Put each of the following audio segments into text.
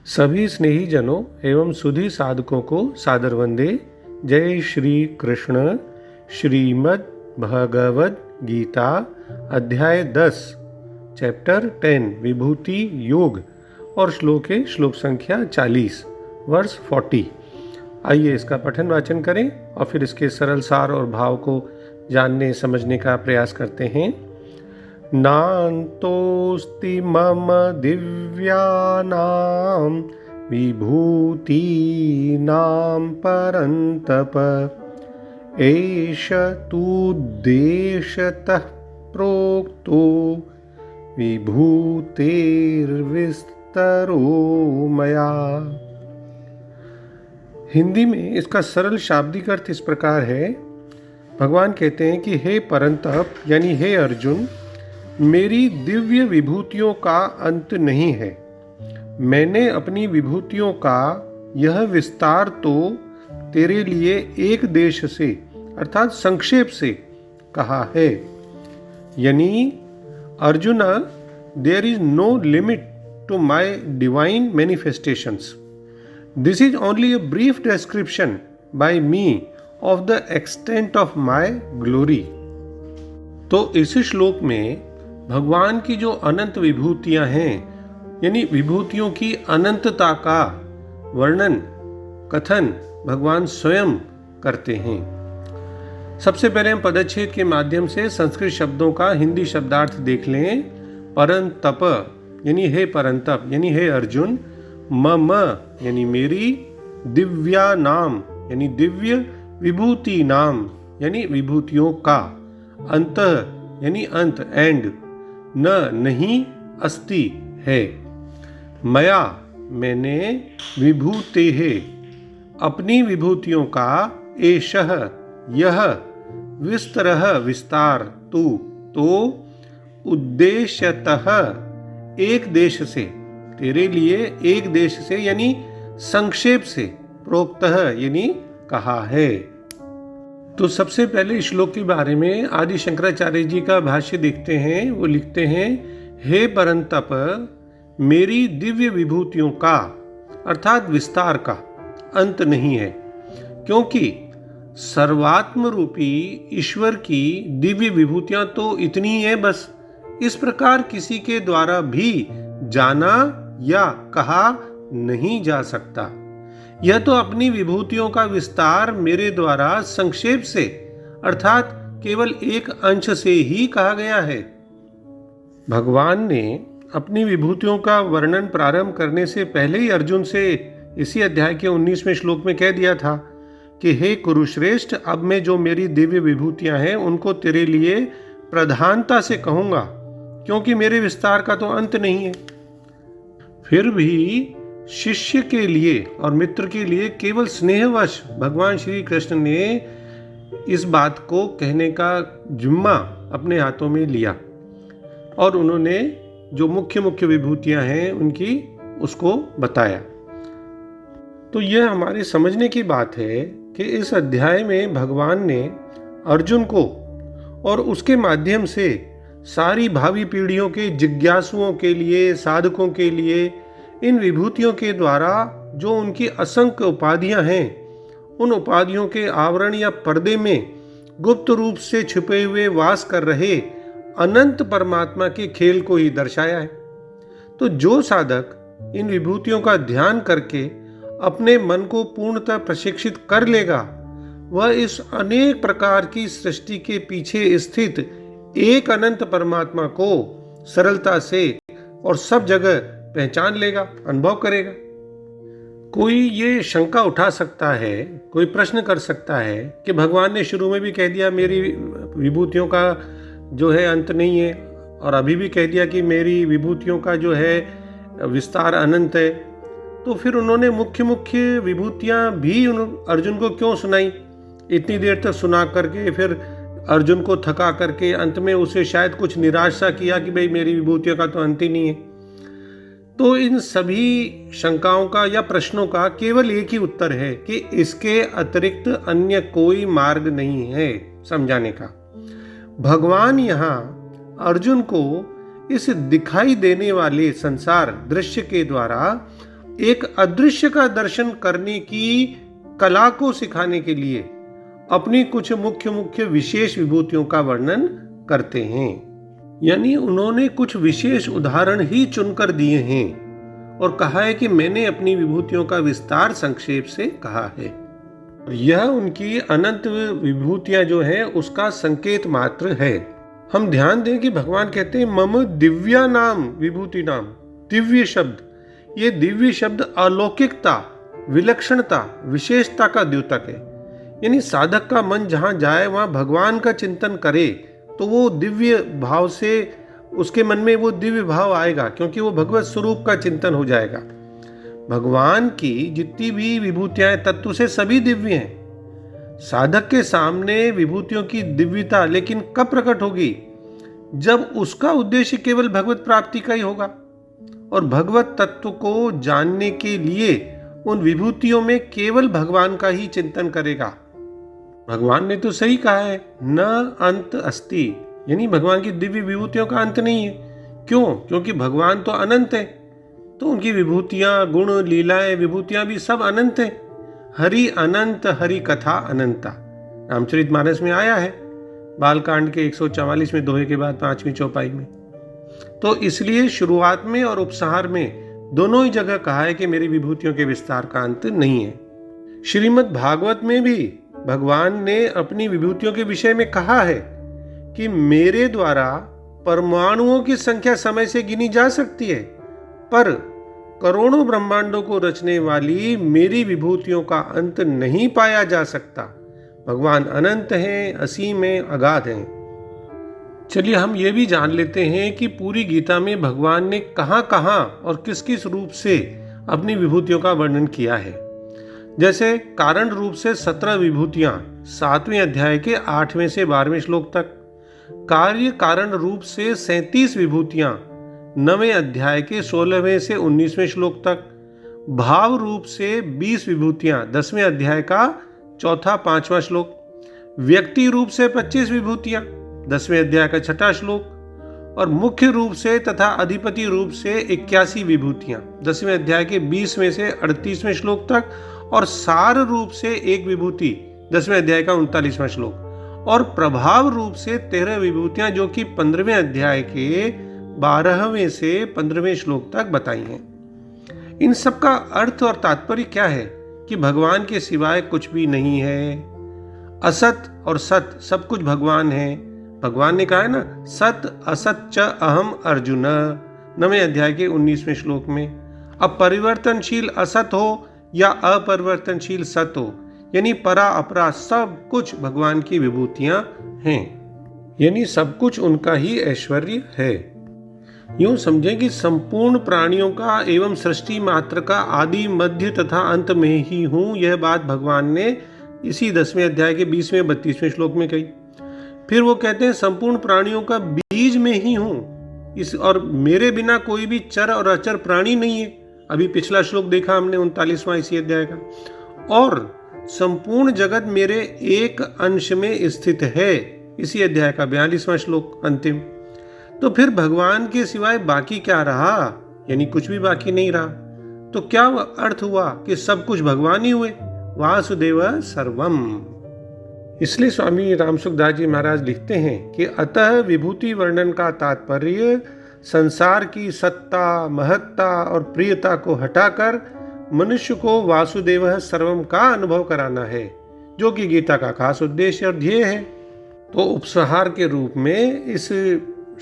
सभी स्नेही जनों एवं सुधी साधकों को सादर वंदे। जय श्री कृष्ण। श्रीमद् भगवद गीता अध्याय 10 चैप्टर 10 विभूति योग और श्लोक संख्या 40 वर्ष 40। आइए इसका पठन वाचन करें और फिर इसके सरल सार और भाव को जानने समझने का प्रयास करते हैं। नान्तोऽस्ति मम दिव्यानां विभूतीनां परन्तप एष तुद्देशतः प्रोक्तो विभूतेर्विस्तरो मया। हिंदी में इसका सरल शाब्दिक अर्थ इस प्रकार है। भगवान कहते हैं कि हे परंतप यानी हे अर्जुन, मेरी दिव्य विभूतियों का अंत नहीं है। मैंने अपनी विभूतियों का यह विस्तार तो तेरे लिए एक देश से अर्थात संक्षेप से कहा है। यानी Arjun, there is no limit to my divine manifestations. This is only a brief description by me of the extent of my glory. तो इस श्लोक में भगवान की जो अनंत विभूतियां हैं, यानी विभूतियों की अनंतता का वर्णन कथन भगवान स्वयं करते हैं। सबसे पहले हम पदच्छेद के माध्यम से संस्कृत शब्दों का हिंदी शब्दार्थ देख लें। परंतप यानी हे परंतप यानी हे अर्जुन, मम यानी मेरी, दिव्या नाम यानी दिव्य, विभूति नाम यानी विभूतियों का, अंत यानी अंत एंड, न नहीं, अस्ति है, मया मैंने, विभूतेः अपनी विभूतियों का, एषः यह, विस्तरः विस्तार, तू तो, उद्देश्यतः एक देश से तेरे लिए, एक देश से यानी संक्षेप से, प्रोक्तः यानी कहा है। तो सबसे पहले श्लोक के बारे में आदि शंकराचार्य जी का भाष्य देखते हैं। वो लिखते हैं, हे परंतप मेरी दिव्य विभूतियों का अर्थात विस्तार का अंत नहीं है, क्योंकि सर्वात्म रूपी ईश्वर की दिव्य विभूतियां तो इतनी ही है बस। इस प्रकार किसी के द्वारा भी जाना या कहा नहीं जा सकता। यह तो अपनी विभूतियों का विस्तार मेरे द्वारा संक्षेप से अर्थात केवल एक अंश से ही कहा गया है। भगवान ने अपनी विभूतियों का वर्णन प्रारंभ करने से पहले ही अर्जुन से इसी अध्याय के 19वें श्लोक में कह दिया था कि हे कुरुश्रेष्ठ, अब मैं जो मेरी दिव्य विभूतियां हैं उनको तेरे लिए प्रधानता से कहूंगा, क्योंकि मेरे विस्तार का तो अंत नहीं है। फिर भी शिष्य के लिए और मित्र के लिए केवल स्नेहवश भगवान श्री कृष्ण ने इस बात को कहने का जिम्मा अपने हाथों में लिया और उन्होंने जो मुख्य मुख्य विभूतियां हैं उनकी उसको बताया। तो यह हमारे समझने की बात है कि इस अध्याय में भगवान ने अर्जुन को और उसके माध्यम से सारी भावी पीढ़ियों के जिज्ञासुओं के लिए, साधकों के लिए, इन विभूतियों के द्वारा जो उनकी असंख्य उपाधियां हैं, उन उपाधियों के आवरण या पर्दे में गुप्त रूप से छुपे हुए वास कर रहे अनंत परमात्मा के खेल को ही दर्शाया है। तो जो साधक इन विभूतियों का ध्यान करके अपने मन को पूर्णतः प्रशिक्षित कर लेगा, वह इस अनेक प्रकार की सृष्टि के पीछे स्थित एक अनंत परमात्मा को सरलता से और सब जगह पहचान लेगा, अनुभव करेगा। कोई ये शंका उठा सकता है, कोई प्रश्न कर सकता है कि भगवान ने शुरू में भी कह दिया मेरी विभूतियों का जो है अंत नहीं है, और अभी भी कह दिया कि मेरी विभूतियों का जो है विस्तार अनंत है। तो फिर उन्होंने मुख्य मुख्य विभूतियां भी अर्जुन को क्यों सुनाई? इतनी देर तक सुना करके फिर अर्जुन को थका करके अंत में उसे शायद कुछ निराशा किया कि भाई मेरी विभूतियों का तो अंत ही नहीं है। तो इन सभी शंकाओं का या प्रश्नों का केवल एक ही उत्तर है कि इसके अतिरिक्त अन्य कोई मार्ग नहीं है समझाने का। भगवान यहाँ अर्जुन को इस दिखाई देने वाले संसार दृश्य के द्वारा एक अदृश्य का दर्शन करने की कला को सिखाने के लिए अपनी कुछ मुख्य मुख्य विशेष विभूतियों का वर्णन करते हैं। यानी उन्होंने कुछ विशेष उदाहरण ही चुनकर दिए हैं और कहा है कि मैंने अपनी विभूतियों का विस्तार संक्षेप से कहा है। यह उनकी अनंत विभूतियां जो है उसका संकेत मात्र है। हम ध्यान दें कि भगवान कहते हैं मम दिव्या नाम विभूति नाम। दिव्य शब्द, ये दिव्य शब्द अलौकिकता, विलक्षणता, विशेषता का द्योतक है। यानी साधक का मन जहां जाए वहां भगवान का चिंतन करे तो वो दिव्य भाव से उसके मन में वो दिव्य भाव आएगा, क्योंकि वो भगवत स्वरूप का चिंतन हो जाएगा। भगवान की जितनी भी विभूतियां तत्व से सभी दिव्य हैं। साधक के सामने विभूतियों की दिव्यता लेकिन कब प्रकट होगी? जब उसका उद्देश्य केवल भगवत प्राप्ति का ही होगा और भगवत तत्व को जानने के लिए उन विभूतियों में केवल भगवान का ही चिंतन करेगा। भगवान ने तो सही कहा है, न अंत अस्ति, यानी भगवान की दिव्य विभूतियों का अंत नहीं है। क्यों? क्योंकि भगवान तो अनंत है, तो उनकी विभूतियां, गुण, लीलाएं, विभूतियां भी सब अनंत है। हरि अनंत, हरि कथा अनंता, रामचरितमानस में आया है, बालकांड के 144 में दोहे के बाद 5वीं चौपाई में। तो इसलिए शुरुआत में और उपसंहार में दोनों ही जगह कहा है कि मेरी विभूतियों के विस्तार का अंत नहीं है। श्रीमद् भागवत में भी भगवान ने अपनी विभूतियों के विषय में कहा है कि मेरे द्वारा परमाणुओं की संख्या समय से गिनी जा सकती है, पर करोड़ों ब्रह्मांडों को रचने वाली मेरी विभूतियों का अंत नहीं पाया जा सकता। भगवान अनंत हैं, असीम हैं, अगाध हैं। चलिए हम ये भी जान लेते हैं कि पूरी गीता में भगवान ने कहां कहां और किस किस रूप से अपनी विभूतियों का वर्णन किया है। जैसे कारण रूप से 17 विभूतियां 7वें अध्याय के 8वें से 12वें श्लोक तक, कार्य कारण रूप से 37 विभूतियां 9वें अध्याय के 16वें से 19वें श्लोक तक, भाव रूप से 20 विभूतियां 10वें अध्याय का 4-5वां श्लोक, व्यक्ति रूप से 25 विभूतियां 10वें अध्याय का 6वां श्लोक, और मुख्य रूप से तथा अधिपति रूप से 81 विभूतियां 10वें अध्याय के 20वें से 38वें श्लोक तक, और सार रूप से एक विभूति 10वें अध्याय का 39वां श्लोक, और प्रभाव रूप से 13 विभूतियां जो कि 15वें अध्याय के 12वें से 15वें श्लोक तक बताई हैं। इन सब का अर्थ और तात्पर्य क्या है कि भगवान के सिवाय कुछ भी नहीं है। असत और सत सब कुछ भगवान है। भगवान ने कहा है ना, सत असत च अहम अर्जुन, 9वें अध्याय के 19वें श्लोक में। अब परिवर्तनशील असत हो या अपरिवर्तनशील सत हो, यानी परा अपरा सब कुछ भगवान की विभूतियां हैं, यानी सब कुछ उनका ही ऐश्वर्य है। यूं समझें कि संपूर्ण प्राणियों का एवं सृष्टि मात्र का आदि, मध्य तथा अंत में ही हूं, यह बात भगवान ने इसी 10वें अध्याय के 20वें 32वें श्लोक में कही। फिर वो कहते हैं संपूर्ण प्राणियों का बीज में ही हूं, इस और मेरे बिना कोई भी चर और अचर प्राणी नहीं है। अभी पिछला श्लोक देखा हमने 39वां इसी अध्याय का। और संपूर्ण जगत मेरे एक अंश में स्थित है, इसी अध्याय का 42वां श्लोक अंतिम। तो फिर भगवान के सिवाय बाकी क्या रहा? यानी कुछ भी बाकी नहीं रहा। तो क्या अर्थ हुआ कि सब कुछ भगवान ही हुए? वासुदेव सर्वम। इसलिए स्वामी रामसुखदास जी महाराज लिखते हैं कि अतः विभूति वर्णन का तात्पर्य संसार की सत्ता, महत्ता और प्रियता को हटाकर मनुष्य को वासुदेव सर्वम का अनुभव कराना है, जो कि गीता का खास उद्देश्य और ध्येय है। तो उपसंहार के रूप में इस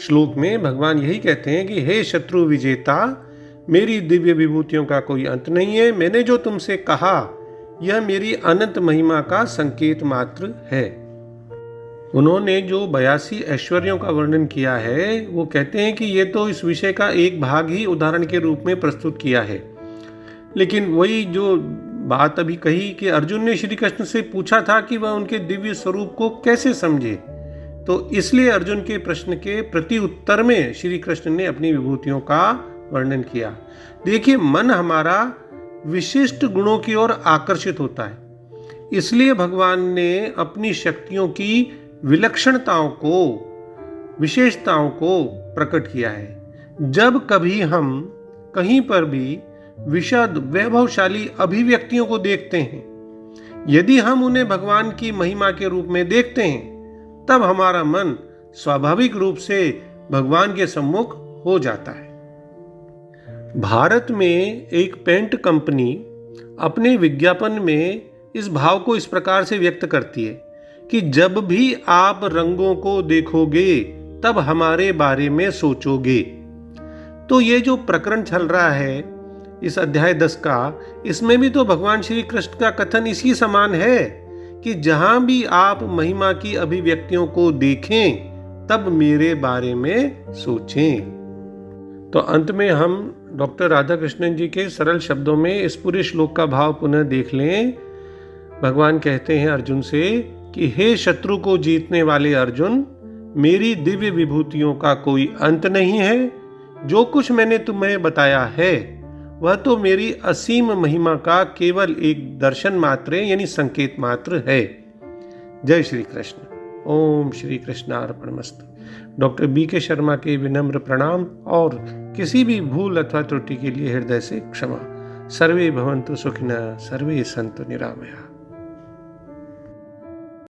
श्लोक में भगवान यही कहते हैं कि हे शत्रु विजेता, मेरी दिव्य विभूतियों का कोई अंत नहीं है। मैंने जो तुमसे कहा यह मेरी अनंत महिमा का संकेत मात्र है। उन्होंने जो 82 ऐश्वर्यों का वर्णन किया है, वो कहते हैं कि ये तो इस विषय का एक भाग ही उदाहरण के रूप में प्रस्तुत किया है। लेकिन वही जो बात अभी कही कि अर्जुन ने श्री कृष्ण से पूछा था कि वह उनके दिव्य स्वरूप को कैसे समझे, तो इसलिए अर्जुन के प्रश्न के प्रति उत्तर में श्री कृष्ण ने अपनी विभूतियों का वर्णन किया। देखिए, मन हमारा विशिष्ट गुणों की ओर आकर्षित होता है, इसलिए भगवान ने अपनी शक्तियों की विलक्षणताओं को, विशेषताओं को प्रकट किया है। जब कभी हम कहीं पर भी विशद वैभवशाली अभिव्यक्तियों को देखते हैं, यदि हम उन्हें भगवान की महिमा के रूप में देखते हैं, तब हमारा मन स्वाभाविक रूप से भगवान के सम्मुख हो जाता है। भारत में एक पेंट कंपनी अपने विज्ञापन में इस भाव को इस प्रकार से व्यक्त करती है कि जब भी आप रंगों को देखोगे तब हमारे बारे में सोचोगे। तो ये जो प्रकरण चल रहा है इस अध्याय 10 का, इसमें भी तो भगवान श्री कृष्ण का कथन इसी समान है कि जहां भी आप महिमा की अभिव्यक्तियों को देखें तब मेरे बारे में सोचें। तो अंत में हम डॉक्टर राधा कृष्णन जी के सरल शब्दों में इस पूरे श्लोक का भाव पुनः देख लें। भगवान कहते हैं अर्जुन से कि हे शत्रु को जीतने वाले अर्जुन, मेरी दिव्य विभूतियों का कोई अंत नहीं है। जो कुछ मैंने तुम्हें बताया है वह तो मेरी असीम महिमा का केवल एक दर्शन मात्र यानी संकेत मात्र है। जय श्री कृष्ण। ओम श्री कृष्णार्पणमस्तु। डॉक्टर BK शर्मा के विनम्र प्रणाम और किसी भी भूल अथवा त्रुटि के लिए हृदय से क्षमा। सर्वे भवन्तु सुखिनः, सर्वे सन्तु निरामयाः।